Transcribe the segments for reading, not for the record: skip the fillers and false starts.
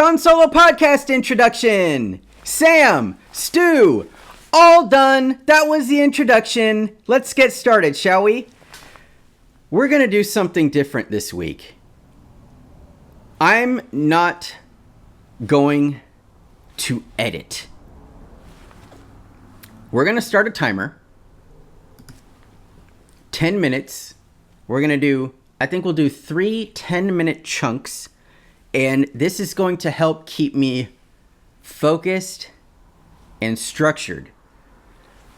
Cahn Solo podcast introduction. Sam, Stu, all done. That was the introduction. Let's get started, shall we? We're going to do something different this week. I'm not going to edit. We're going to start a timer. 10 minutes. We're going to do, I think we'll do 3 10-minute chunks. And this is going to help keep me focused and structured.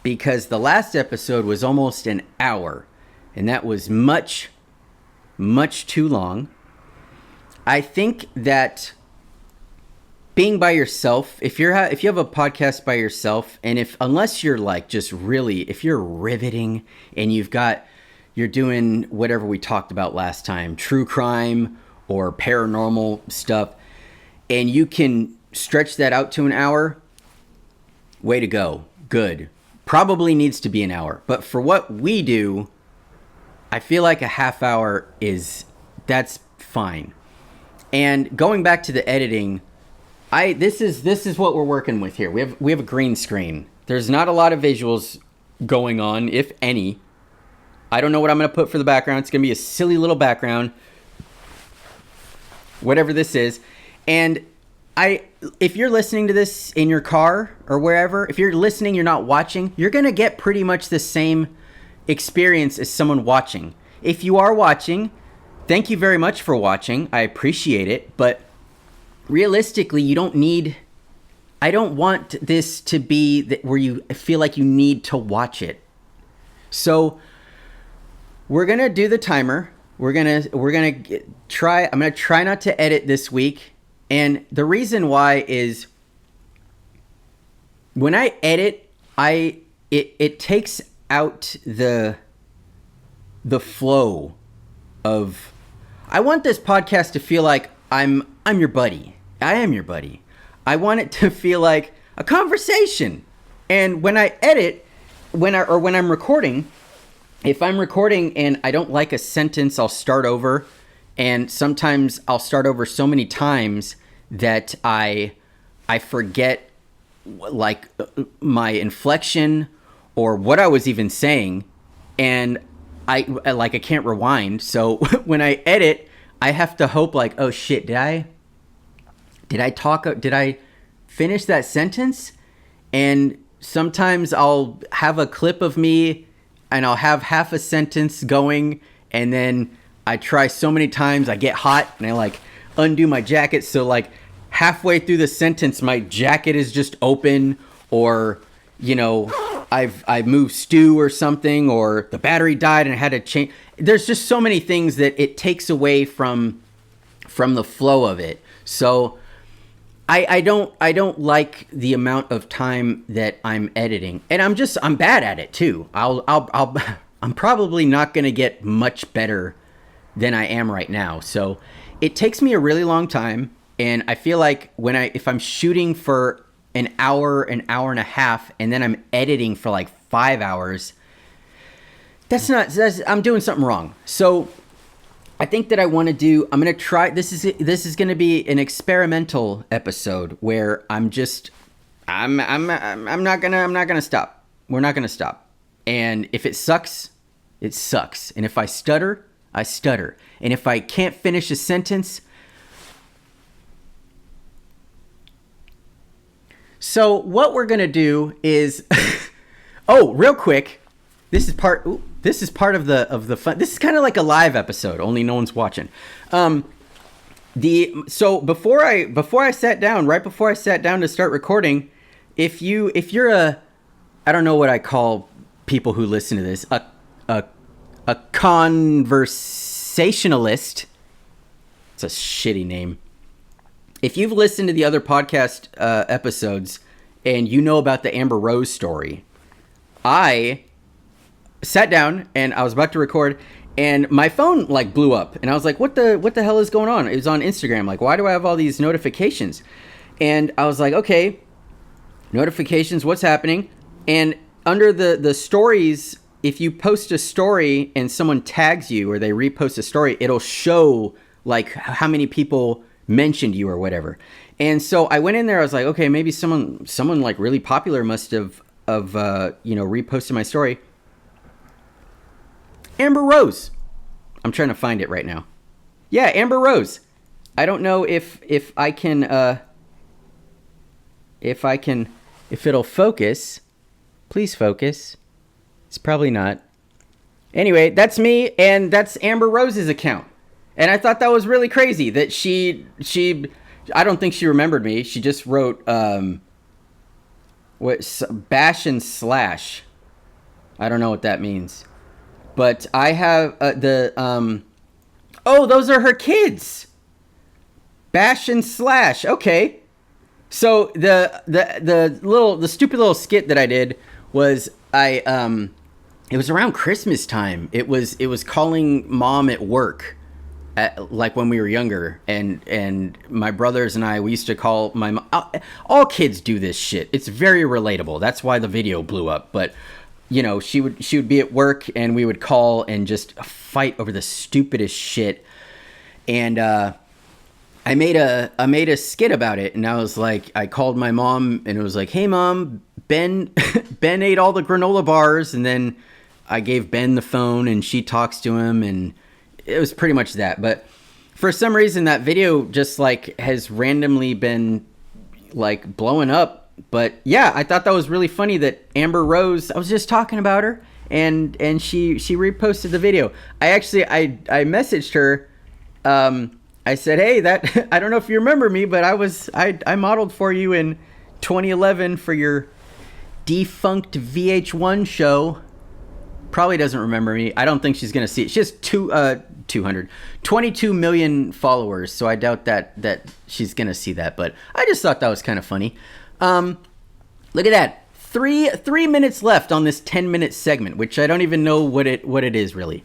Because the last episode was almost an hour. And that was much, much too long. I think that being by yourself, if you have a podcast by yourself, and unless you're like just really, if you're riveting and you're doing whatever we talked about last time, true crime or paranormal stuff, and you can stretch that out to an hour, way to go. Good. Probably needs to be an hour. But for what we do, I feel like a half hour that's fine. And going back to the editing, this is what we're working with here. We have a green screen. There's not a lot of visuals going on, if any. I don't know what I'm going to put for the background. It's going to be a silly little background. Whatever this is. And if you're listening to this in your car or wherever, if you're listening, you're not watching, you're going to get pretty much the same experience as someone watching. If you are watching, thank you very much for watching. I appreciate it. But realistically, I don't want this to be where you feel like you need to watch it. So we're going to do the timer. I'm going to try not to edit this week. And the reason why is when I edit, it takes out the flow of, I want this podcast to feel like I'm your buddy. I am your buddy. I want it to feel like a conversation. And when I edit, when I'm recording, if I'm recording and I don't like a sentence, I'll start over. And sometimes I'll start over so many times that I forget like my inflection or what I was even saying. And I can't rewind. So when I edit, I have to hope like, oh shit, did I finish that sentence? And sometimes I'll have a clip of me and I'll have half a sentence going, and then I try so many times, I get hot and I like undo my jacket. So like halfway through the sentence, my jacket is just open, or, you know, I've moved Stu or something, or the battery died and I had to change. There's just so many things that it takes away from the flow of it. So I don't like the amount of time that I'm editing, and I'm bad at it too. I'm probably not going to get much better than I am right now. So it takes me a really long time, and I feel like if I'm shooting for an hour and a half, and then I'm editing for like 5 hours, I'm doing something wrong. So I think that I'm going to try, this is going to be an experimental episode where I'm not going to stop. We're not going to stop. And if it sucks, it sucks. And if I stutter, I stutter. And if I can't finish a sentence. So what we're going to do is, real quick, this is part of the fun. This is kind of like a live episode, only no one's watching. Right before I sat down to start recording, if you're I don't know what I call people who listen to this, a conversationalist. It's a shitty name. If you've listened to the other podcast episodes and you know about the Amber Rose story, I sat down and I was about to record, and my phone like blew up, and I was like, what the hell is going on? It was on Instagram. Like, why do I have all these notifications? And I was like, okay, notifications, what's happening? And under the stories, if you post a story and someone tags you or they repost a story, it'll show like how many people mentioned you or whatever. And so I went in there. I was like, okay, maybe someone like really popular must have reposted my story. Amber Rose. I'm trying to find it right now. Yeah, Amber Rose. I don't know if it'll focus. Please focus. It's probably not. Anyway, that's me, and that's Amber Rose's account. And I thought that was really crazy that she I don't think she remembered me. She just wrote bash and slash. I don't know what that means. But I have oh, those are her kids. Bash and slash. Okay. So the stupid little skit that I did was it was around Christmas time. It was calling mom at work, like when we were younger, and my brothers and we used to call my mom. All kids do this shit. It's very relatable. That's why the video blew up. But she would be at work, and we would call and just fight over the stupidest shit. And I made a skit about it, and I was like, I called my mom, and it was like, hey mom, Ben ate all the granola bars, and then I gave Ben the phone, and she talks to him, and it was pretty much that. But for some reason, that video just like has randomly been like blowing up. But yeah, I thought that was really funny that Amber Rose, I was just talking about her, and she reposted the video. I messaged her. I said, hey, that I don't know if you remember me, but I modeled for you in 2011 for your defunct VH1 show. Probably doesn't remember me. I don't think she's gonna see it. She has 22 million followers, so I doubt that she's gonna see that. But I just thought that was kind of funny. Look at that. 3 minutes left on this 10-minute segment, which I don't even know what it is really.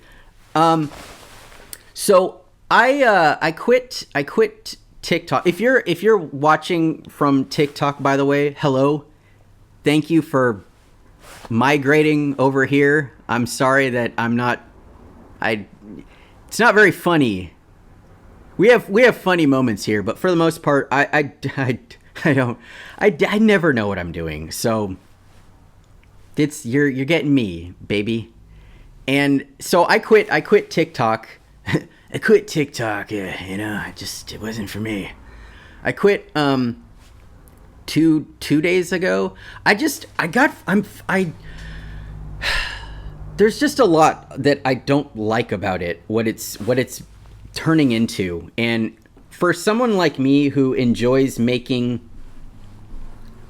So I quit TikTok. If you're watching from TikTok, by the way, hello. Thank you for migrating over here. I'm sorry that it's not very funny. We have funny moments here, but for the most part, I never know what I'm doing. So you're getting me, baby. And so I quit TikTok. I quit TikTok. Yeah, it wasn't for me. I quit two days ago. There's just a lot that I don't like about it, what it's turning into. And for someone like me who enjoys making,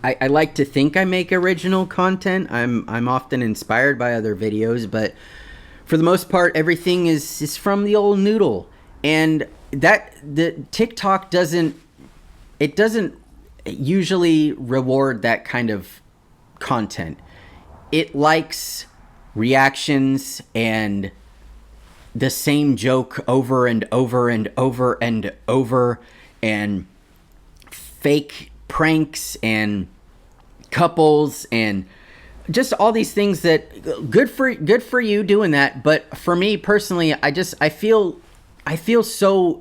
I like to think I make original content. I'm often inspired by other videos, but for the most part, everything is from the old noodle. And the TikTok doesn't usually reward that kind of content. It likes reactions and the same joke over and over and over and over, and fake pranks and couples and just all these things that good for you doing that. But for me personally, I feel so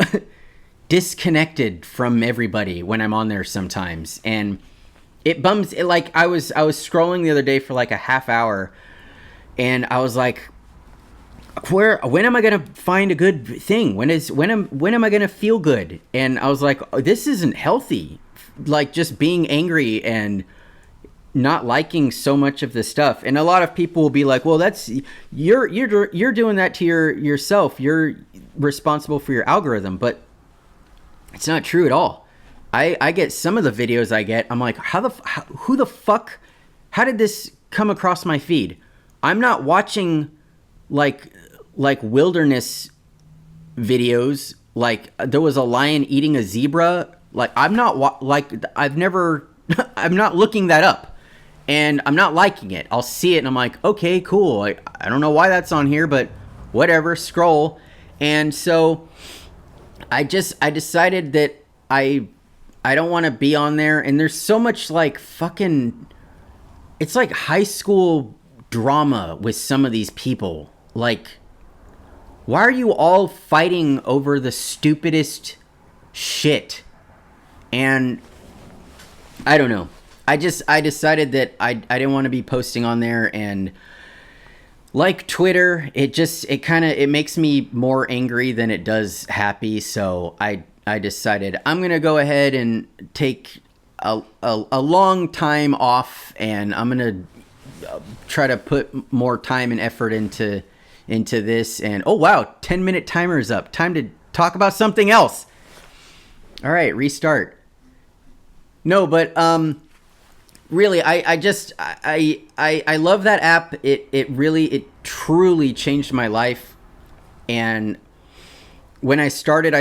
disconnected from everybody when I'm on there sometimes, and it bums it. Like I was scrolling the other day for like a half hour, and I was like, when am I gonna find a good thing? When am I gonna feel good? And I was like, oh, this isn't healthy. Like just being angry and not liking so much of the stuff. And a lot of people will be like, well, that's you're doing that to yourself. You're responsible for your algorithm. But it's not true at all. I get some of the videos I get, I'm like, how did this come across my feed? I'm not watching like wilderness videos. Like there was a lion eating a zebra. Like I'm not I'm not looking that up, and I'm not liking it. I'll see it and I'm like, okay, cool. I don't know why that's on here, but whatever, scroll. And so I decided that I don't want to be on there. And there's so much like fucking, it's like high school drama with some of these people. Like, why are you all fighting over the stupidest shit. And I don't know. I decided that I didn't want to be posting on there, and like Twitter, it makes me more angry than it does happy. So I decided I'm going to go ahead and take a long time off, and I'm going to try to put more time and effort into this. And oh wow, 10-minute timer is up. Time to talk about something else. All right, restart. No, but really, I love that app. It truly changed my life. And when I started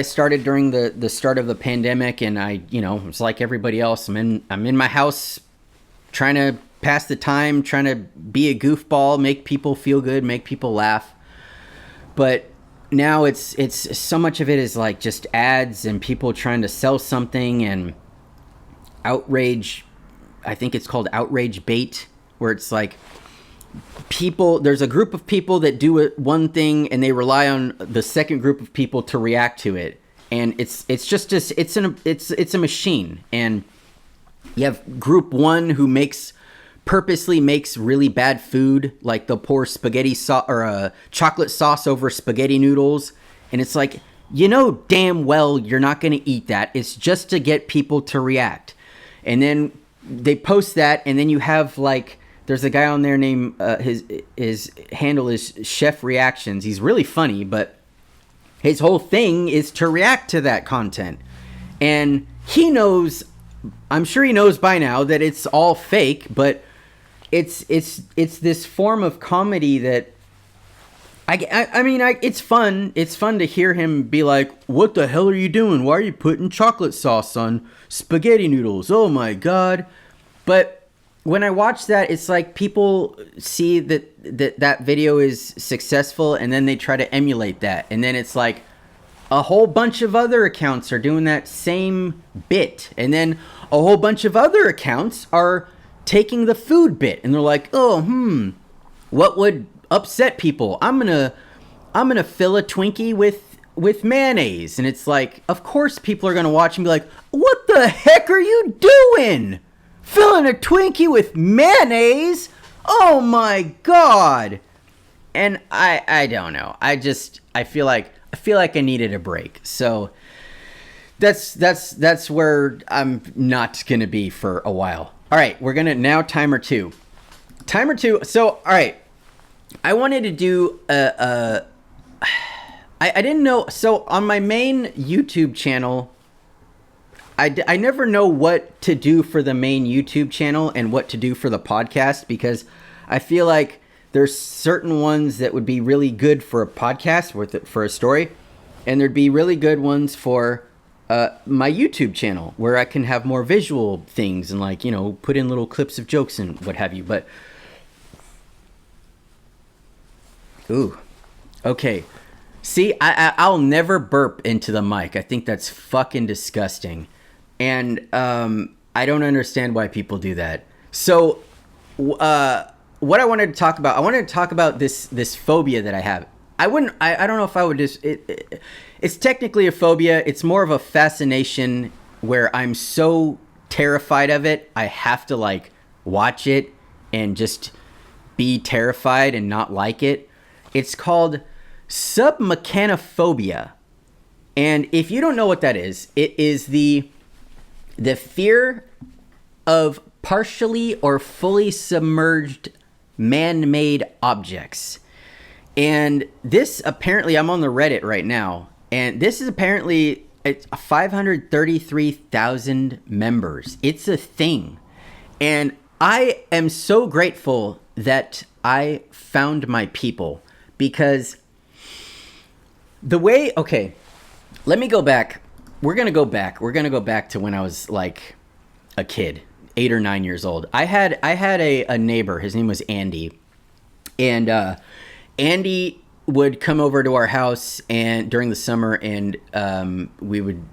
during the start of the pandemic, and it's like everybody else. I'm in my house trying to pass the time, trying to be a goofball, make people feel good, make people laugh. But now it's so much of it is like just ads and people trying to sell something, and outrage. I think it's called Ragebait, where it's like there's a group of people that do one thing and they rely on the second group of people to react to it. And it's a machine. And you have group one who purposely makes really bad food, like they'll pour spaghetti sauce or chocolate sauce over spaghetti noodles, and it's like, damn well you're not going to eat that. It's just to get people to react. And then they post that, and then you have like, there's a guy on there named his handle is Chef Reactions. He's really funny, but his whole thing is to react to that content. And he knows, I'm sure he knows by now that it's all fake, but it's this form of comedy that I mean, it's fun. It's fun to hear him be like, "What the hell are you doing? Why are you putting chocolate sauce on spaghetti noodles? Oh my God." But when I watch that, it's like people see that video is successful, and then they try to emulate that. And then it's like a whole bunch of other accounts are doing that same bit. And then a whole bunch of other accounts are taking the food bit, and they're like, "Oh, what would upset people? I'm gonna fill a Twinkie with mayonnaise." And it's like, of course people are gonna watch and be like, "What the heck are you doing? Filling a Twinkie with mayonnaise? Oh my God." And I don't know. I feel like I needed a break. So that's where I'm not gonna be for a while. All right, we're gonna now timer two. So all right, I wanted to do I didn't know. So on my main YouTube channel, I never know what to do for the main YouTube channel and what to do for the podcast, because I feel like there's certain ones that would be really good for a podcast, for a story, and there'd be really good ones for my YouTube channel, where I can have more visual things and like, put in little clips of jokes and what have you. But ooh, okay. See, I'll never burp into the mic. I think that's fucking disgusting. And I don't understand why people do that. So what I wanted to talk about, this phobia that I have. I don't know if I would just, it's technically a phobia. It's more of a fascination where I'm so terrified of it, I have to like watch it and just be terrified and not like it. It's called Submechanophobia. And if you don't know what that is, it is the fear of partially or fully submerged man-made objects. And this apparently, I'm on the Reddit right now, and this is apparently, it's 533,000 members. It's a thing. And I am so grateful that I found my people, because okay, let me go back. We're going to go back to when I was like a kid, 8 or 9 years old. I had a neighbor. His name was Andy. And Andy would come over to our house and during the summer, and we would,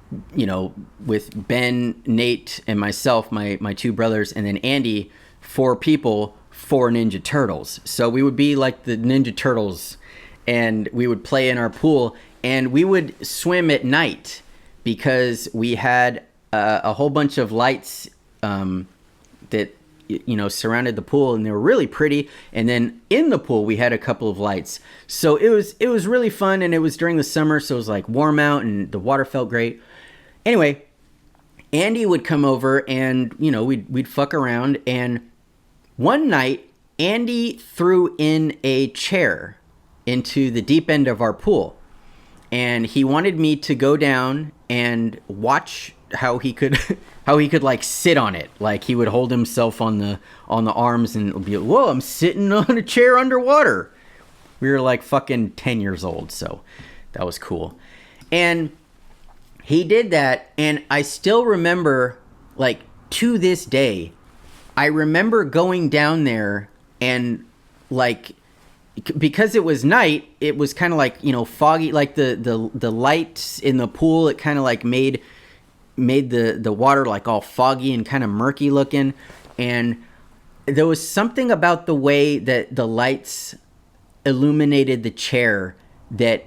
with Ben, Nate, and myself, my two brothers, and then Andy, 4 people, 4 Ninja Turtles. So we would be like the Ninja Turtles, and we would play in our pool, and we would swim at night. because we had a whole bunch of lights that surrounded the pool, and they were really pretty. And then in the pool we had a couple of lights, so it was really fun. And it was during the summer, so it was like warm out and the water felt great. Anyway, Andy would come over and we'd fuck around. And one night Andy threw in a chair into the deep end of our pool, and he wanted me to go down and watch how he could like sit on it. Like he would hold himself on the arms and be, whoa, I'm sitting on a chair underwater. We were like fucking 10 years old, so that was cool. And he did that, and I still remember, like, to this day, I remember going down there and, like, because it was night, it was kind of like, foggy, like the lights in the pool, it kind of like made the water like all foggy and kind of murky looking. And there was something about the way that the lights illuminated the chair that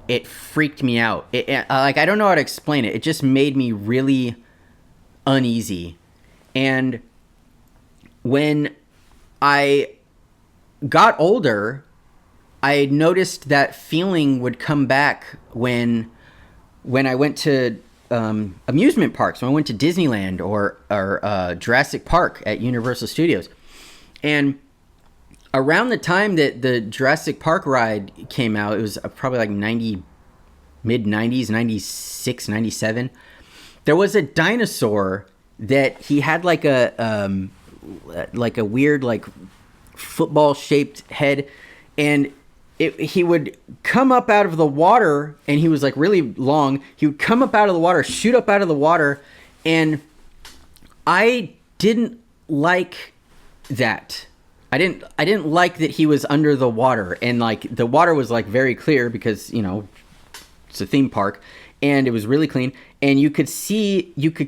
it freaked me out. Like, I don't know how to explain it. It just made me really uneasy. And when I got older, I noticed that feeling would come back when I went to amusement parks, when I went to Disneyland or Jurassic Park at Universal Studios. And around the time that the Jurassic Park ride came out, it was probably like mid-90s, 96, 97. There was a dinosaur that he had like a weird like football-shaped head, and he would come up out of the water, and he was like really long. He would come up out of the water, shoot up out of the water, and I didn't like that. I didn't like that he was under the water, and like the water was like very clear because it's a theme park, and it was really clean, and you could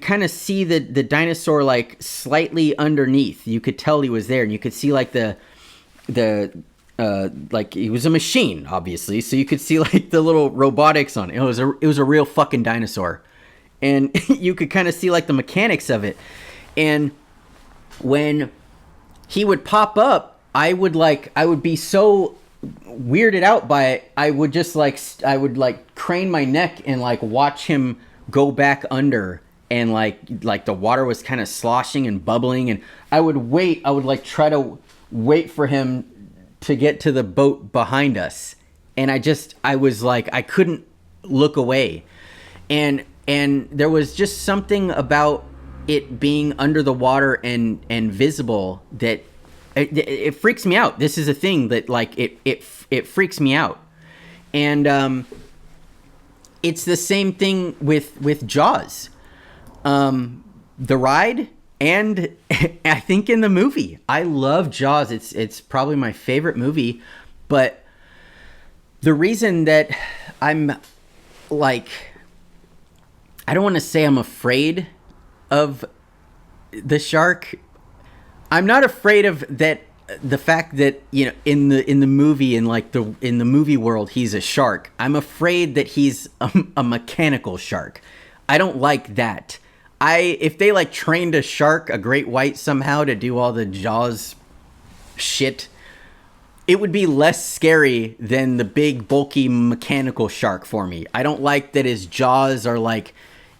kind of see the dinosaur like slightly underneath. You could tell he was there, and you could see like the like he was a machine, obviously, so you could see like the little robotics on it. It was a real fucking dinosaur, and you could kind of see like the mechanics of it. And when he would pop up, I would be so weirded out by it. I would crane my neck and like watch him go back under, and like the water was kind of sloshing and bubbling, and I would try to wait for him to get to the boat behind us, and I was like, I couldn't look away, and there was just something about it being under the water and visible that it freaks me out. This is a thing that like it freaks me out. And it's the same thing with Jaws, the ride, and I think in the movie. I love Jaws. It's probably my favorite movie, but the reason that I'm like, I don't want to say I'm afraid of the shark. I'm not afraid of that. The fact that in the movie, in the movie world, he's a shark. I'm afraid that he's a mechanical shark. I don't like that. If they like trained a shark, a great white, somehow to do all the Jaws shit, it would be less scary than the big bulky mechanical shark for me. I don't like that his jaws are like,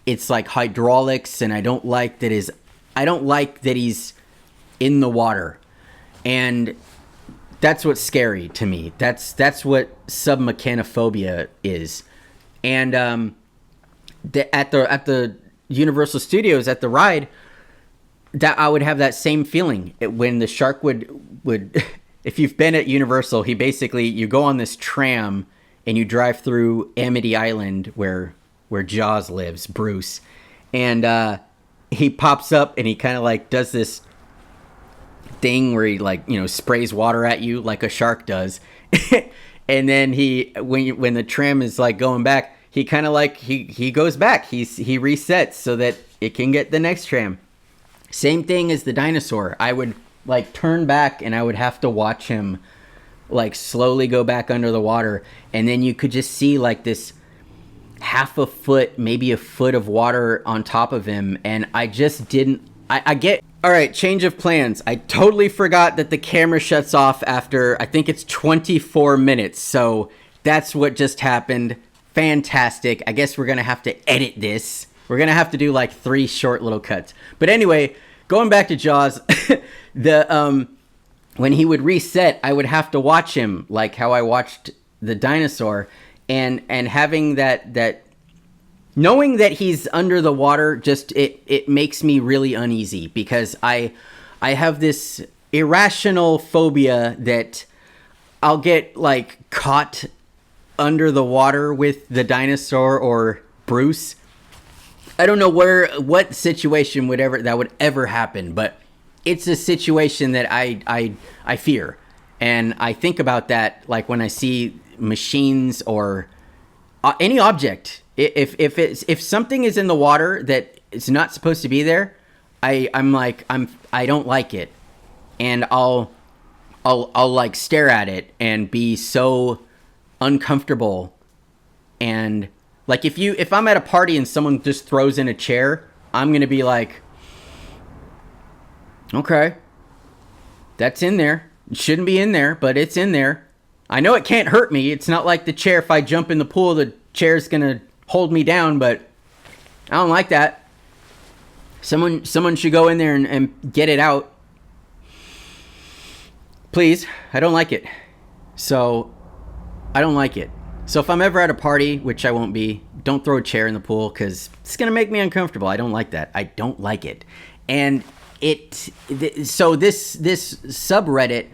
it's like hydraulics, and I don't like that he's in the water. And that's what's scary to me. That's what submechanophobia is. And at the Universal Studios, at the ride, that I would have that same feeling when the shark would if you've been at Universal, you go on this tram and you drive through Amity Island where Jaws lives, Bruce, and he pops up and he kind of like does this thing where he like sprays water at you like a shark does, and then when the tram is like going back, he kind of like he goes back, he resets so that it can get the next tram. Same thing as the dinosaur. I would like turn back and I would have to watch him like slowly go back under the water, and then you could just see like this half a foot, maybe a foot of water on top of him, and I just didn't. I get. All right, change of plans. I totally forgot that the camera shuts off after, I think it's 24 minutes. So that's what just happened. Fantastic. I guess we're going to have to edit this. We're going to have to do like 3 short little cuts. But anyway, going back to Jaws, when he would reset, I would have to watch him like how I watched the dinosaur, and having that knowing that he's under the water, just it makes me really uneasy, because I have this irrational phobia that I'll get like caught under the water with the dinosaur or Bruce. I don't know what situation would ever happen, but it's a situation that I fear. And I think about that like when I see machines or any object. If something is in the water that it's not supposed to be there, I don't like it, and I'll like stare at it and be so uncomfortable. And like if I'm at a party and someone just throws in a chair, I'm gonna be like, okay, that's in there. It shouldn't be in there, but it's in there. I know it can't hurt me. It's not like the chair, if I jump in the pool, the chair's gonna hold me down, but I don't like that. Someone should go in there and get it out. Please. I don't like it. So, I don't like it. So if I'm ever at a party, which I won't be, don't throw a chair in the pool, because it's gonna make me uncomfortable. I don't like that. I don't like it. And so this subreddit,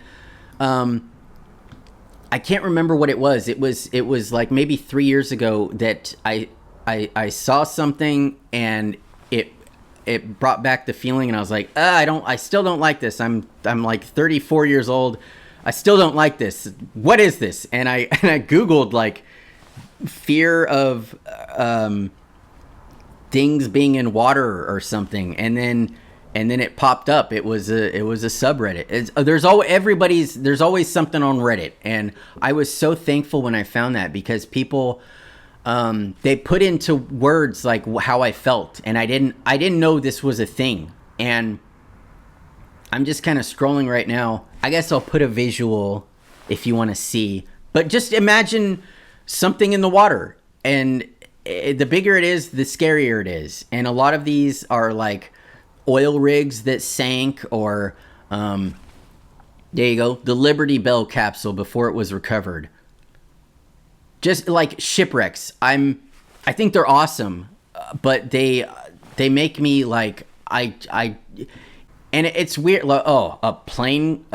I can't remember what it was. It was like maybe 3 years ago that I saw something, and it brought back the feeling, and I was like, I still don't like this. I'm like 34 years old. I still don't like this. What is this? And I Googled like fear of things being in water or something, and then it popped up. It was a subreddit. There's always something on Reddit, and I was so thankful when I found that, because people they put into words like how I felt, and I didn't know this was a thing. And I'm just kind of scrolling right now. I guess I'll put a visual if you want to see, but just imagine something in the water, and the bigger it is, the scarier it is. And a lot of these are like oil rigs that sank, or there you go, the Liberty Bell capsule before it was recovered. Just like shipwrecks. I think they're awesome, but they make me like and it's weird. Like, oh, a plane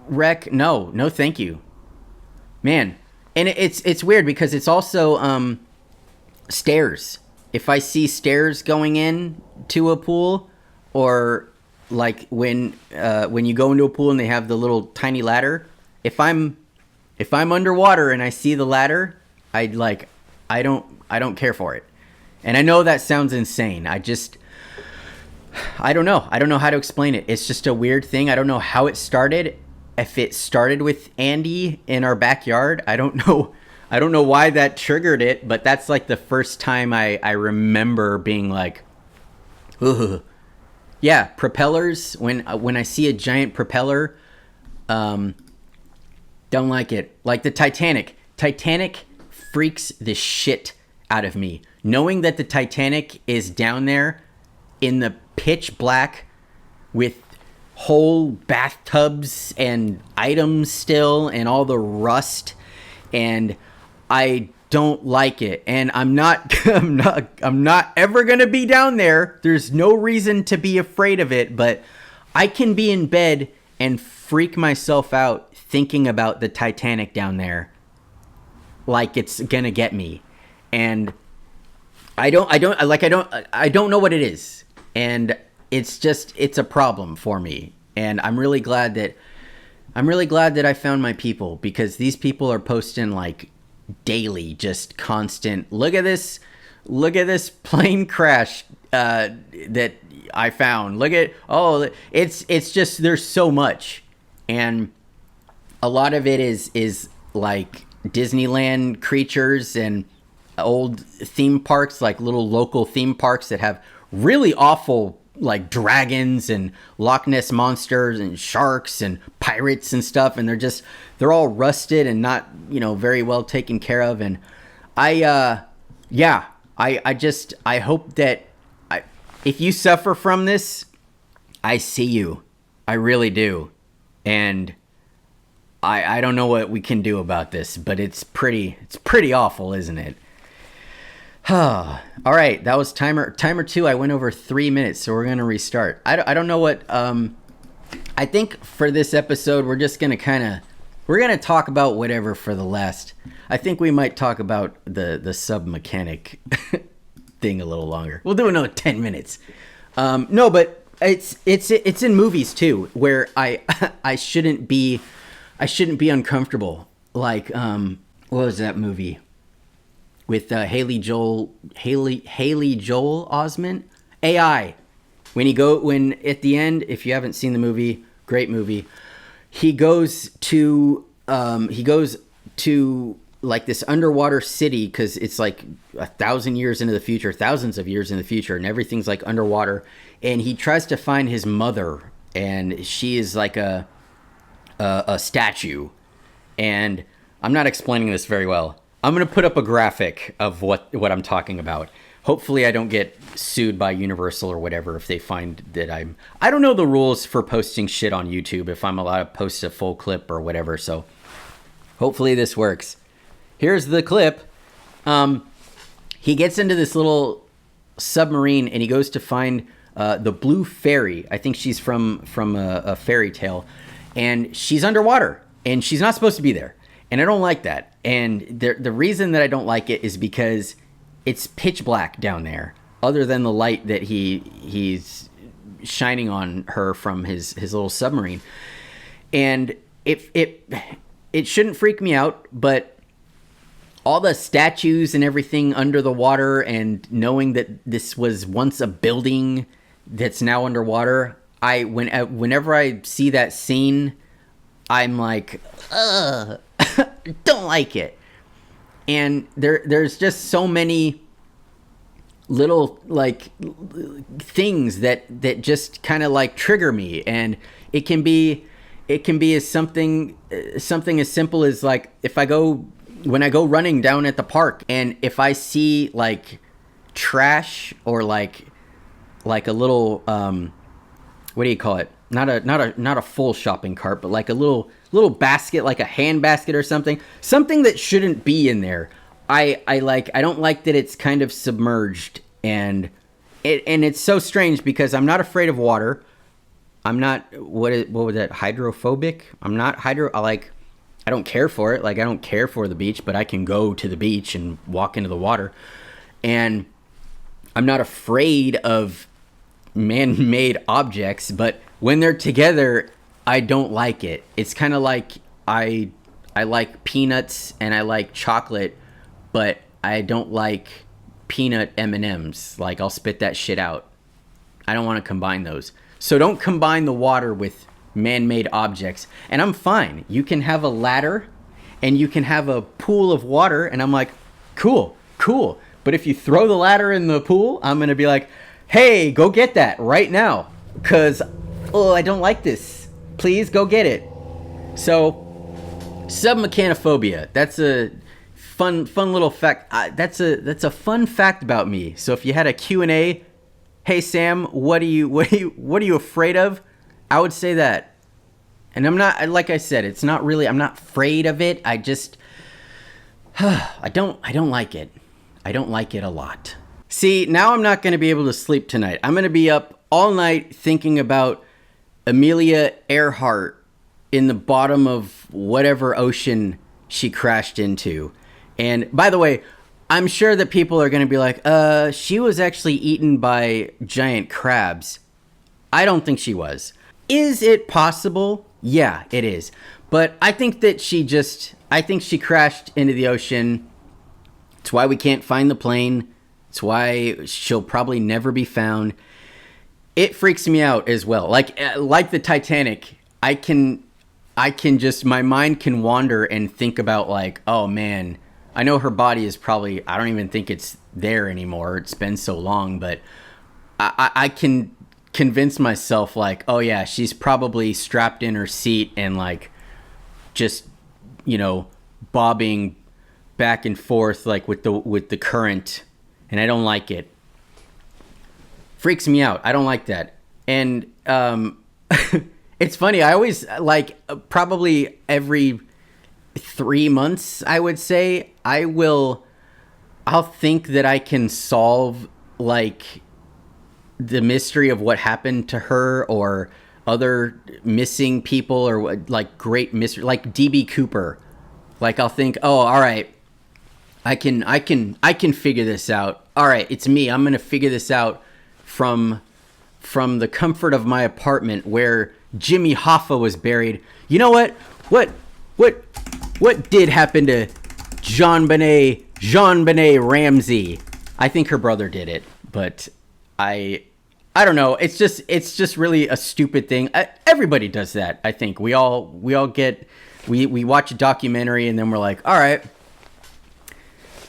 wreck? No, thank you, man. And it's weird because it's also stairs. If I see stairs going in to a pool, or like when you go into a pool and they have the little tiny ladder, if I'm underwater and I see the ladder, I don't care for it. And I know that sounds insane. I don't know how to explain it. It's just a weird thing. I don't know how it started. If it started with Andy in our backyard, I don't know why that triggered it, but that's like the first time I remember being like, ugh. Yeah, propellers. When I see a giant propeller, don't like it. Like the Titanic. Titanic freaks the shit out of me. Knowing that the Titanic is down there in the pitch black with whole bathtubs and items still, and all the rust, and I don't like it. And I'm not ever gonna be down there. There's no reason to be afraid of it, but I can be in bed and freak myself out thinking about the Titanic down there, like it's gonna get me. And I don't know what it is, and it's a problem for me. And I'm really glad that I found my people, because these people are posting like daily, just constant. Look at this plane crash that I found. It's just, there's so much, and a lot of it is like Disneyland creatures, and old theme parks, like little local theme parks that have really awful like dragons and Loch Ness monsters and sharks and pirates and stuff, and they're all rusted and not, you know, very well taken care of. And I hope that if you suffer from this, I see you. I really do. And I don't know what we can do about this, but it's pretty awful, isn't it? All right, that was timer 2. I went over 3 minutes, so we're going to restart. I don't know what, I think for this episode, we're just going to we're going to talk about whatever for the last. I think we might talk about the sub-mechanic thing a little longer. We'll do another 10 minutes. No, but it's in movies too, where I shouldn't be uncomfortable. Like, what was that movie with Haley Joel Osment? AI. When at the end, if you haven't seen the movie, great movie. He goes to like this underwater city, because it's like 1,000 years into the future, thousands of years in the future, and everything's like underwater. And he tries to find his mother, and she is like a statue. And I'm not explaining this very well. I'm going to put up a graphic of what I'm talking about. Hopefully I don't get sued by Universal or whatever if they find that I don't know the rules for posting shit on YouTube, if I'm allowed to post a full clip or whatever. So hopefully this works. Here's the clip. He gets into this little submarine and he goes to find the Blue Fairy. I think she's from a fairy tale, and she's underwater and she's not supposed to be there. And I don't like that. And the reason that I don't like it is because it's pitch black down there, other than the light that he's shining on her from his little submarine. And it shouldn't freak me out, but all the statues and everything under the water, and knowing that this was once a building that's now underwater, whenever I see that scene, I'm like, ugh, don't like it. And there's just so many little like things that just kind of like trigger me. And it can be as something as simple as like, when I go running down at the park, and if I see like trash or like a little what do you call it? Not a full shopping cart, but like a little basket, like a hand basket or something that shouldn't be in there. I don't like that it's kind of submerged, and it's so strange because I'm not afraid of water. I'm not, what was that, hydrophobic? I'm not I don't care for it. Like, I don't care for the beach, but I can go to the beach and walk into the water. And I'm not afraid of man-made objects, but when they're together, I don't like it. It's kind of like I like peanuts and I like chocolate, but I don't like peanut M&Ms. Like, I'll spit that shit out. I don't want to combine those. So don't combine the water with man-made objects. And I'm fine. You can have a ladder and you can have a pool of water, and I'm like, cool. But if you throw the ladder in the pool, I'm going to be like, hey, go get that right now, because I don't like this. Please go get it. So, submechanophobia. That's a fun little fact. That's a fun fact about me. So if you had a Q&A, hey Sam, what are you afraid of? I would say that. And I'm not, like I said, it's not really, I'm not afraid of it. I just I don't like it. I don't like it a lot. See, now I'm not going to be able to sleep tonight. I'm going to be up all night thinking about Amelia Earhart in the bottom of whatever ocean she crashed into. And by the way, I'm sure that people are going to be like, she was actually eaten by giant crabs. I don't think she was. Is it possible? Yeah, it is. But I think that she crashed into the ocean. It's why we can't find the plane. It's why she'll probably never be found. It freaks me out as well. Like the Titanic, my mind can wander and think about like, oh man, I know her body is probably, I don't even think it's there anymore. It's been so long, but I can convince myself like, oh yeah, she's probably strapped in her seat and like just, you know, bobbing back and forth like with the current, and I don't like it. Freaks me out. I don't like that. And it's funny. I always like probably every 3 months, I would say, I'll think that I can solve like the mystery of what happened to her or other missing people or like great mystery, like DB Cooper. Like I'll think, oh, all right, I can figure this out. All right, it's me. I'm gonna figure this out from the comfort of my apartment where Jimmy Hoffa was buried. You know what? What did happen to Jean-Benet Ramsey? I think her brother did it, but I don't know. It's just really a stupid thing. Everybody does that. I think we all we watch a documentary and then we're like, all right,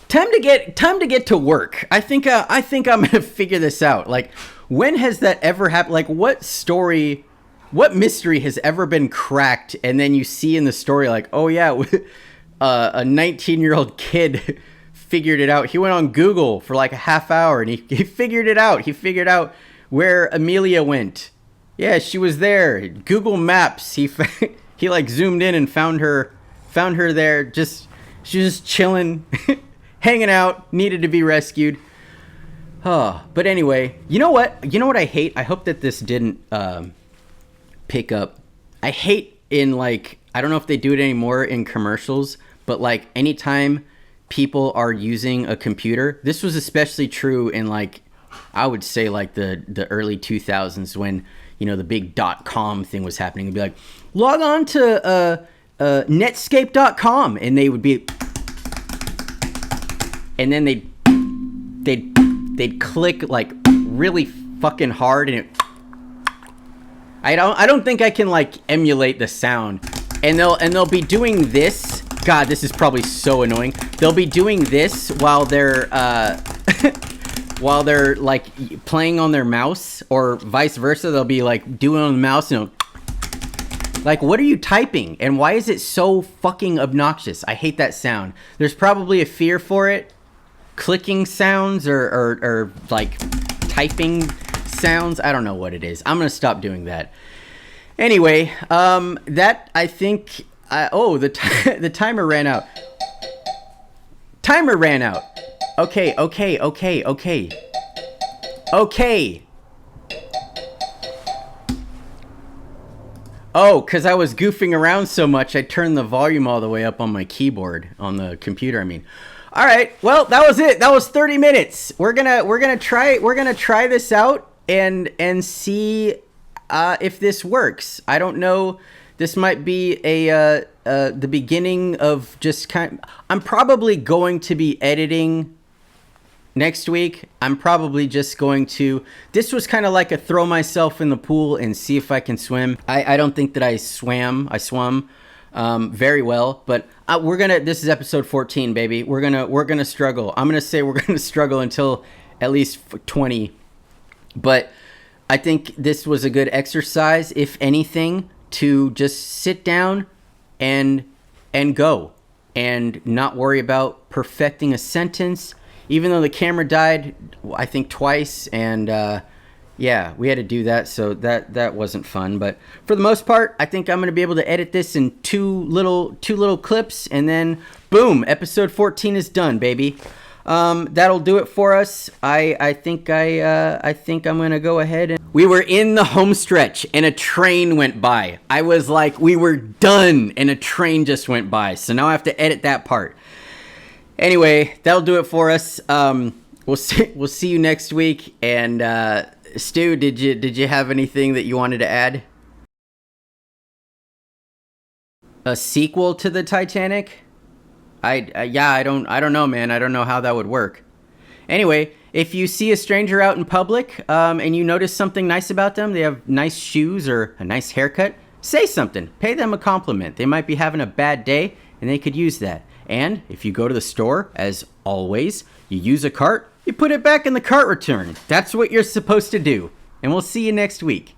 time to get to work. I think I'm gonna figure this out. Like, when has that ever happened? Like, what mystery has ever been cracked? And then you see in the story like, oh yeah, a 19-year-old kid figured it out. He went on Google for like a half hour and he figured it out. He figured out where Amelia went. Yeah, she was there. Google Maps. He like zoomed in and found her there. She was just chilling, hanging out, needed to be rescued. Oh, but anyway, you know what I hate? I hope that this didn't pick up. I hate in like, I don't know if they do it anymore in commercials, but like anytime people are using a computer, this was especially true in like, I would say like the early 2000s when, you know, the big .com thing was happening. It'd be like, log on to netscape.com, and they would be, and then they'd click like really fucking hard, and I don't think I can like emulate the sound. And they'll be doing this. God, this is probably so annoying. They'll be doing this while they're while they're like playing on their mouse, or vice versa. They'll be like doing on the mouse, you know, like, what are you typing? And why is it so fucking obnoxious? I hate that sound. There's probably a fear for it. Clicking sounds or like typing sounds. I don't know what it is. I'm gonna stop doing that. Anyway, that I think. The timer ran out. Timer ran out. Okay. Oh, because I was goofing around so much, I turned the volume all the way up on my keyboard, on the computer, I mean. All right, well, that was it. That was 30 minutes. We're gonna try this out and see if this works. I don't know. This might be the beginning of just I'm probably going to be editing next week. I'm probably just going to. This was kind of like a throw myself in the pool and see if I can swim. I don't think that I swam very well, but this is episode 14, baby. We're gonna struggle. I'm gonna say we're gonna struggle until at least 20. But I think this was a good exercise, if anything, to just sit down and go and not worry about perfecting a sentence. Even though the camera died, I think twice, and yeah, we had to do that, so that wasn't fun. But for the most part, I think I'm going to be able to edit this in two little clips, and then boom, episode 14 is done, baby. That'll do it for us. I think I'm going to go ahead and... We were in the home stretch, and a train went by. I was like, we were done, and a train just went by. So now I have to edit that part. Anyway, that'll do it for us. We'll see you next week, and... Stu, did you have anything that you wanted to add? A sequel to the Titanic? I don't know, man. I don't know how that would work. Anyway, if you see a stranger out in public and you notice something nice about them, they have nice shoes or a nice haircut, say something. Pay them a compliment. They might be having a bad day and they could use that. And if you go to the store, as always, you use a cart, you put it back in the cart return. That's what you're supposed to do. And we'll see you next week.